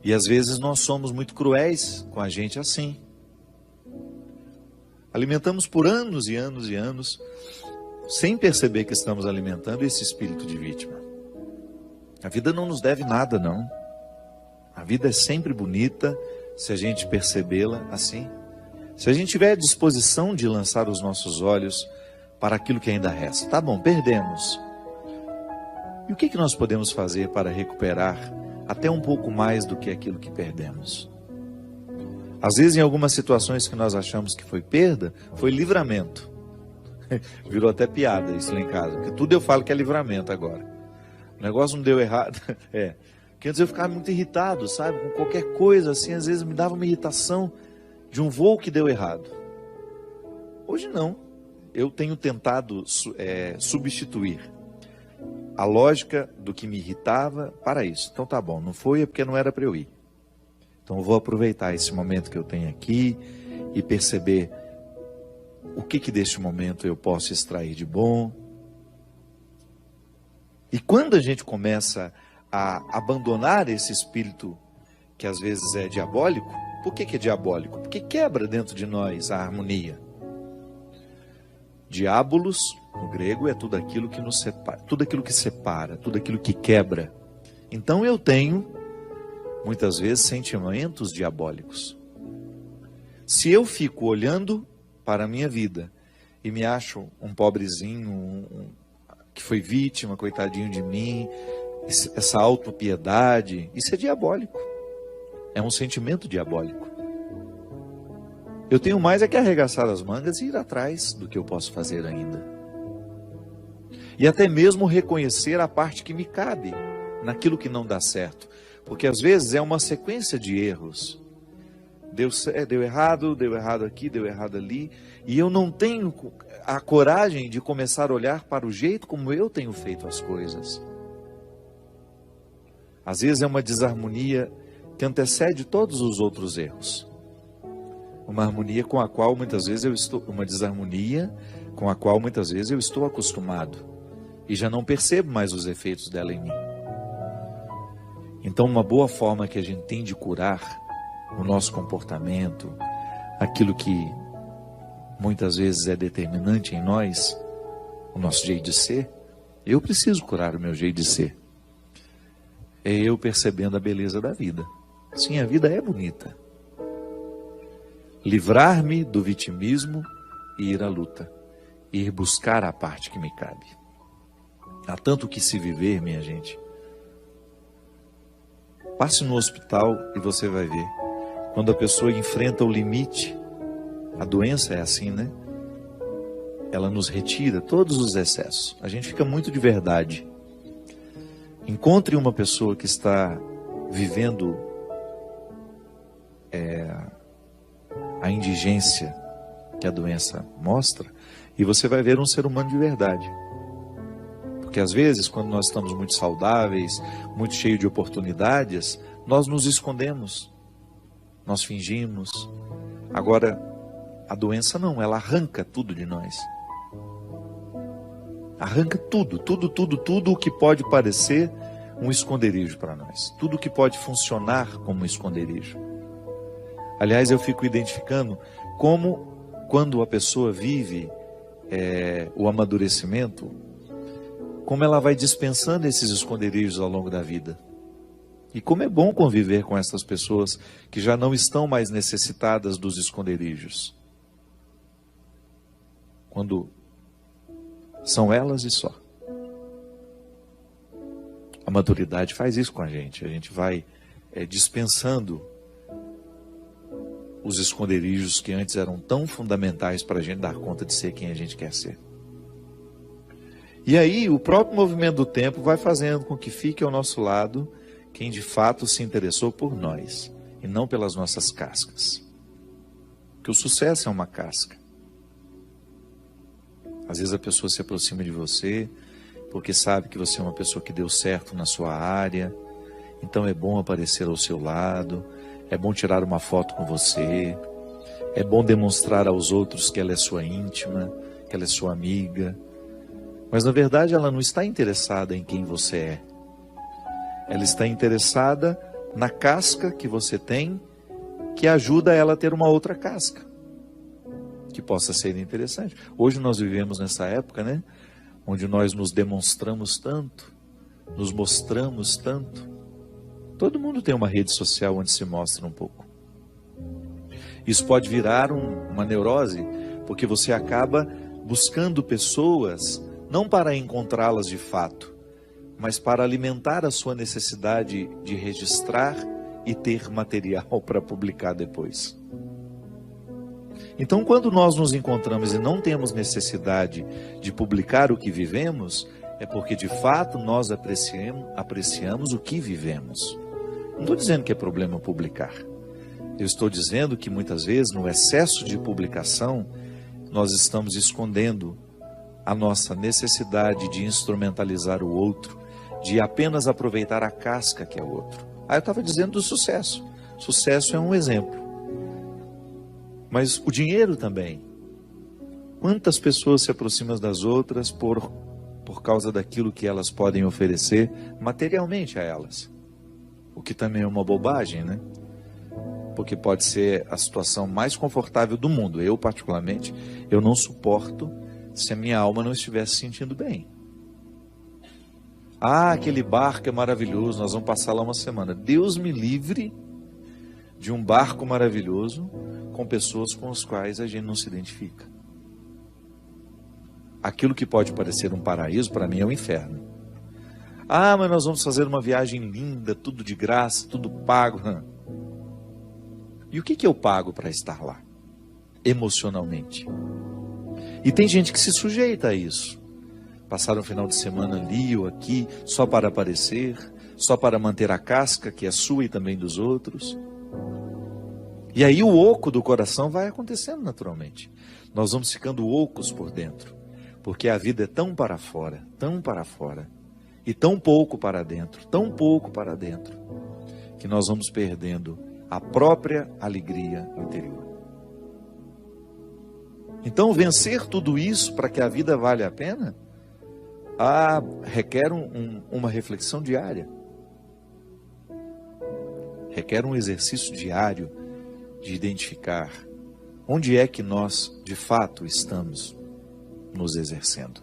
E às vezes nós somos muito cruéis com a gente assim. Alimentamos por anos e anos e anos, sem perceber que estamos alimentando esse espírito de vítima. A vida não nos deve nada, não. A vida é sempre bonita, se a gente percebê-la assim. Se a gente tiver a disposição de lançar os nossos olhos para aquilo que ainda resta. Tá bom, perdemos. E o que nós podemos fazer para recuperar até um pouco mais do que aquilo que perdemos? Às vezes, em algumas situações que nós achamos que foi perda, foi livramento. Virou até piada isso lá em casa, porque tudo eu falo que é livramento agora. O negócio não deu errado. Porque antes eu ficava muito irritado, sabe? Com qualquer coisa assim, às vezes me dava uma irritação de um voo que deu errado. Hoje não. Eu tenho tentado substituir a lógica do que me irritava para isso. Então tá bom, não foi porque não era para eu ir. Então eu vou aproveitar esse momento que eu tenho aqui e perceber o que deste momento eu posso extrair de bom. E quando a gente começa a abandonar esse espírito que às vezes é diabólico, por que é diabólico? Porque quebra dentro de nós a harmonia. Diabolos, no grego, é tudo aquilo que nos separa, tudo aquilo que separa, tudo aquilo que quebra. Então eu tenho, muitas vezes, sentimentos diabólicos. Se eu fico olhando para a minha vida e me acho um pobrezinho, que foi vítima, coitadinho de mim, essa autopiedade, isso é diabólico. É um sentimento diabólico. Eu tenho mais é que arregaçar as mangas e ir atrás do que eu posso fazer ainda. E até mesmo reconhecer a parte que me cabe naquilo que não dá certo. Porque às vezes é uma sequência de erros. Deu errado aqui, deu errado ali. E eu não tenho a coragem de começar a olhar para o jeito como eu tenho feito as coisas. Às vezes é uma desarmonia que antecede todos os outros erros. Uma harmonia com a qual muitas vezes uma desarmonia com a qual muitas vezes eu estou acostumado e já não percebo mais os efeitos dela em mim. Então, uma boa forma que a gente tem de curar o nosso comportamento, aquilo que muitas vezes é determinante em nós, o nosso jeito de ser, eu preciso curar o meu jeito de ser. É eu percebendo a beleza da vida. Sim, a vida é bonita. Livrar-me do vitimismo e ir à luta. Ir buscar a parte que me cabe. Há tanto que se viver, minha gente. Passe no hospital e você vai ver. Quando a pessoa enfrenta o limite, a doença é assim, né? Ela nos retira todos os excessos. A gente fica muito de verdade. Encontre uma pessoa que está vivendo a indigência que a doença mostra, e você vai ver um ser humano de verdade. Porque às vezes, quando nós estamos muito saudáveis, muito cheios de oportunidades, nós nos escondemos, nós fingimos. Agora, a doença não, ela arranca tudo de nós. Arranca tudo o que pode parecer um esconderijo para nós. Tudo que pode funcionar como um esconderijo. Aliás, eu fico identificando como, quando a pessoa vive o amadurecimento, como ela vai dispensando esses esconderijos ao longo da vida. E como é bom conviver com essas pessoas que já não estão mais necessitadas dos esconderijos. Quando são elas e só. A maturidade faz isso com a gente vai dispensando os esconderijos que antes eram tão fundamentais para a gente dar conta de ser quem a gente quer ser. E aí o próprio movimento do tempo vai fazendo com que fique ao nosso lado quem de fato se interessou por nós e não pelas nossas cascas. Porque o sucesso é uma casca. Às vezes a pessoa se aproxima de você porque sabe que você é uma pessoa que deu certo na sua área, então é bom aparecer ao seu lado, é bom tirar uma foto com você, é bom demonstrar aos outros que ela é sua íntima, que ela é sua amiga. Mas na verdade ela não está interessada em quem você é. Ela está interessada na casca que você tem, que ajuda ela a ter uma outra casca, que possa ser interessante. Hoje nós vivemos nessa época, né? Onde nós nos demonstramos tanto, nos mostramos tanto. Todo mundo tem uma rede social onde se mostra um pouco. Isso pode virar uma neurose, porque você acaba buscando pessoas, não para encontrá-las de fato, mas para alimentar a sua necessidade de registrar e ter material para publicar depois. Então, quando nós nos encontramos e não temos necessidade de publicar o que vivemos, é porque de fato nós apreciamos o que vivemos. Não estou dizendo que é problema publicar. Eu estou dizendo que muitas vezes, no excesso de publicação, nós estamos escondendo a nossa necessidade de instrumentalizar o outro, de apenas aproveitar a casca que é o outro. Eu estava dizendo do sucesso. Sucesso é um exemplo. Mas o dinheiro também. Quantas pessoas se aproximam das outras por causa daquilo que elas podem oferecer materialmente a elas? O que também é uma bobagem, né? Porque pode ser a situação mais confortável do mundo. Eu, particularmente, eu não suporto se a minha alma não estiver se sentindo bem. Aquele barco é maravilhoso, nós vamos passar lá uma semana. Deus me livre de um barco maravilhoso com pessoas com as quais a gente não se identifica. Aquilo que pode parecer um paraíso, para mim é um inferno. Mas nós vamos fazer uma viagem linda, tudo de graça, tudo pago. E o que eu pago para estar lá? Emocionalmente. E tem gente que se sujeita a isso. Passar um final de semana ali ou aqui, só para aparecer, só para manter a casca, que é sua e também dos outros. E aí o oco do coração vai acontecendo naturalmente. Nós vamos ficando ocos por dentro, porque a vida é tão para fora, e tão pouco para dentro, que nós vamos perdendo a própria alegria interior. Então, vencer tudo isso para que a vida valha a pena, requer uma reflexão diária. Requer um exercício diário de identificar onde é que nós, de fato, estamos nos exercendo.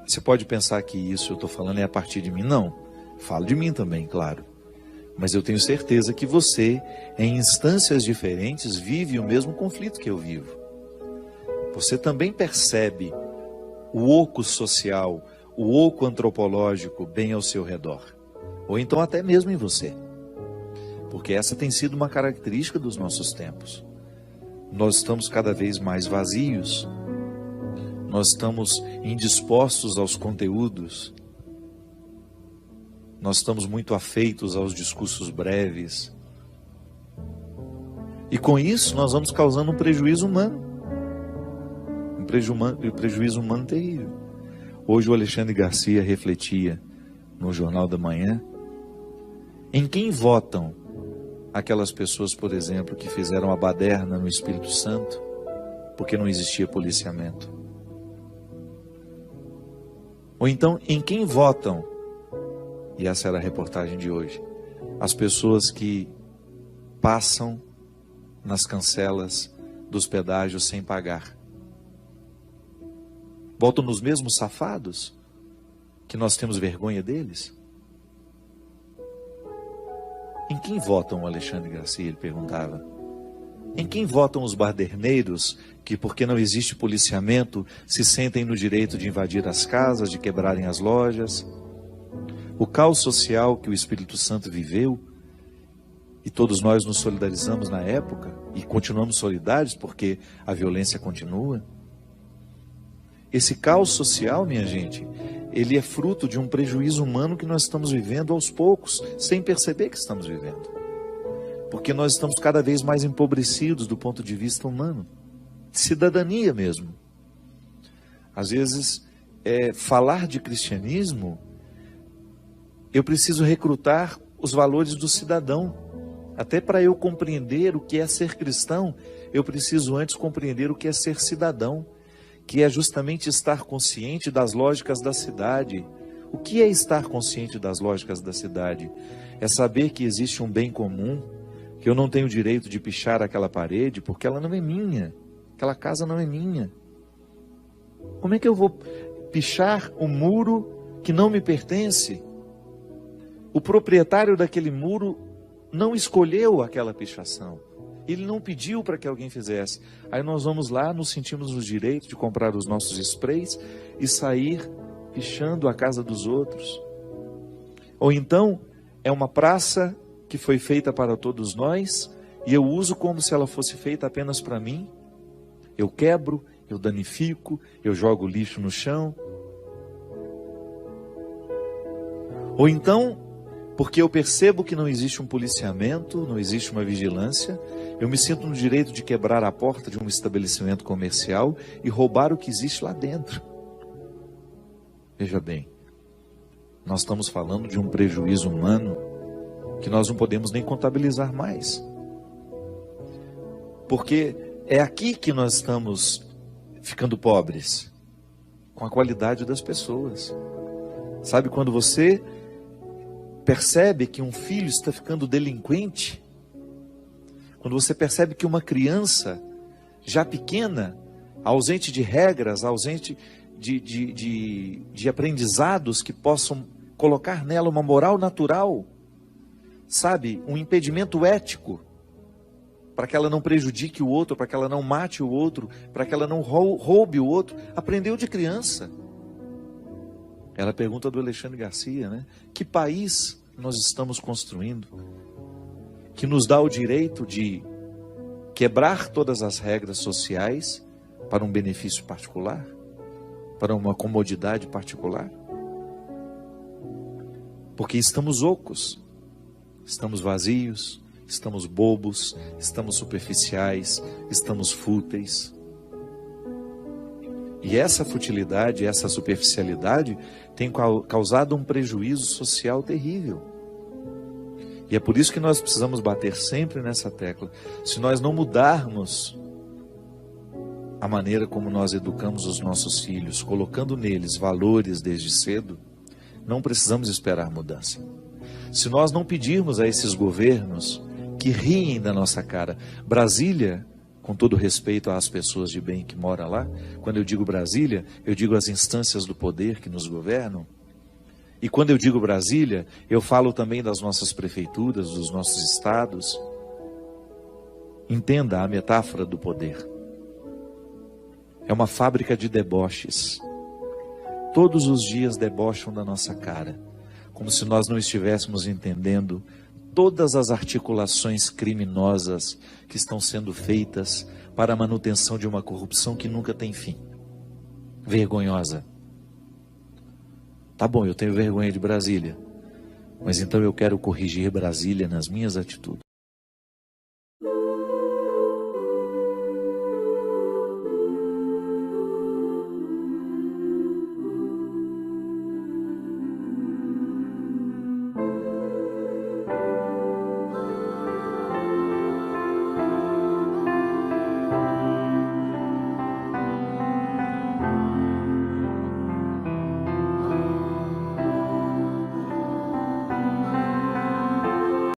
Você pode pensar que isso eu estou falando é a partir de mim. Não, falo de mim também, claro. Mas eu tenho certeza que você, em instâncias diferentes, vive o mesmo conflito que eu vivo. Você também percebe o oco social, o oco antropológico bem ao seu redor. Ou então até mesmo em você. Porque essa tem sido uma característica dos nossos tempos. Nós estamos cada vez mais vazios. Nós estamos indispostos aos conteúdos. Nós estamos muito afeitos aos discursos breves. E com isso nós vamos causando um prejuízo humano. Um prejuízo humano terrível. Hoje o Alexandre Garcia refletia no Jornal da Manhã em quem votam aquelas pessoas, por exemplo, que fizeram a baderna no Espírito Santo porque não existia policiamento. Ou então, em quem votam, e essa era a reportagem de hoje, as pessoas que passam nas cancelas dos pedágios sem pagar. Votam nos mesmos safados, que nós temos vergonha deles? Em quem votam o Alexandre Garcia? Ele perguntava. Em quem votam os baderneiros que, porque não existe policiamento, se sentem no direito de invadir as casas, de quebrarem as lojas? O caos social que o Espírito Santo viveu, e todos nós nos solidarizamos na época, e continuamos solidários porque a violência continua. Esse caos social, minha gente, ele é fruto de um prejuízo humano que nós estamos vivendo aos poucos, sem perceber que estamos vivendo. Porque nós estamos cada vez mais empobrecidos do ponto de vista humano, de cidadania mesmo. Às vezes, falar de cristianismo, eu preciso recrutar os valores do cidadão. Até para eu compreender o que é ser cristão, eu preciso antes compreender o que é ser cidadão, que é justamente estar consciente das lógicas da cidade, O que é estar consciente das lógicas da cidade? É saber que existe um bem comum, que eu não tenho direito de pichar aquela parede porque ela não é minha, aquela casa não é minha. Como é que eu vou pichar o muro que não me pertence? O proprietário daquele muro não escolheu aquela pichação. Ele não pediu para que alguém fizesse. Aí nós vamos lá, nos sentimos no direito de comprar os nossos sprays e sair pichando a casa dos outros. Ou então, é uma praça que foi feita para todos nós e eu uso como se ela fosse feita apenas para mim. Eu quebro, eu danifico, eu jogo lixo no chão. Ou então, porque eu percebo que não existe um policiamento, não existe uma vigilância, eu me sinto no direito de quebrar a porta de um estabelecimento comercial e roubar o que existe lá dentro. Veja bem, nós estamos falando de um prejuízo humano que nós não podemos nem contabilizar mais. Porque é aqui que nós estamos ficando pobres, com a qualidade das pessoas. Sabe quando você percebe que um filho está ficando delinquente? Quando você percebe que uma criança, já pequena, ausente de regras, ausente de aprendizados que possam colocar nela uma moral natural, sabe, um impedimento ético, para que ela não prejudique o outro, para que ela não mate o outro, para que ela não roube o outro, aprendeu de criança. Ela pergunta do Alexandre Garcia, né? Que país nós estamos construindo que nos dá o direito de quebrar todas as regras sociais para um benefício particular, para uma comodidade particular? Porque estamos ocos, estamos vazios, estamos bobos, estamos superficiais, estamos fúteis. E essa futilidade, essa superficialidade tem causado um prejuízo social terrível. E é por isso que nós precisamos bater sempre nessa tecla. Se nós não mudarmos a maneira como nós educamos os nossos filhos, colocando neles valores desde cedo, não precisamos esperar mudança. Se nós não pedirmos a esses governos que riem da nossa cara, Brasília, com todo respeito às pessoas de bem que moram lá, quando eu digo Brasília, eu digo as instâncias do poder que nos governam. E quando eu digo Brasília, eu falo também das nossas prefeituras, dos nossos estados. Entenda a metáfora do poder. É uma fábrica de deboches. Todos os dias debocham da nossa cara, como se nós não estivéssemos entendendo todas as articulações criminosas que estão sendo feitas para a manutenção de uma corrupção que nunca tem fim. Vergonhosa. Tá bom, eu tenho vergonha de Brasília, mas então eu quero corrigir Brasília nas minhas atitudes.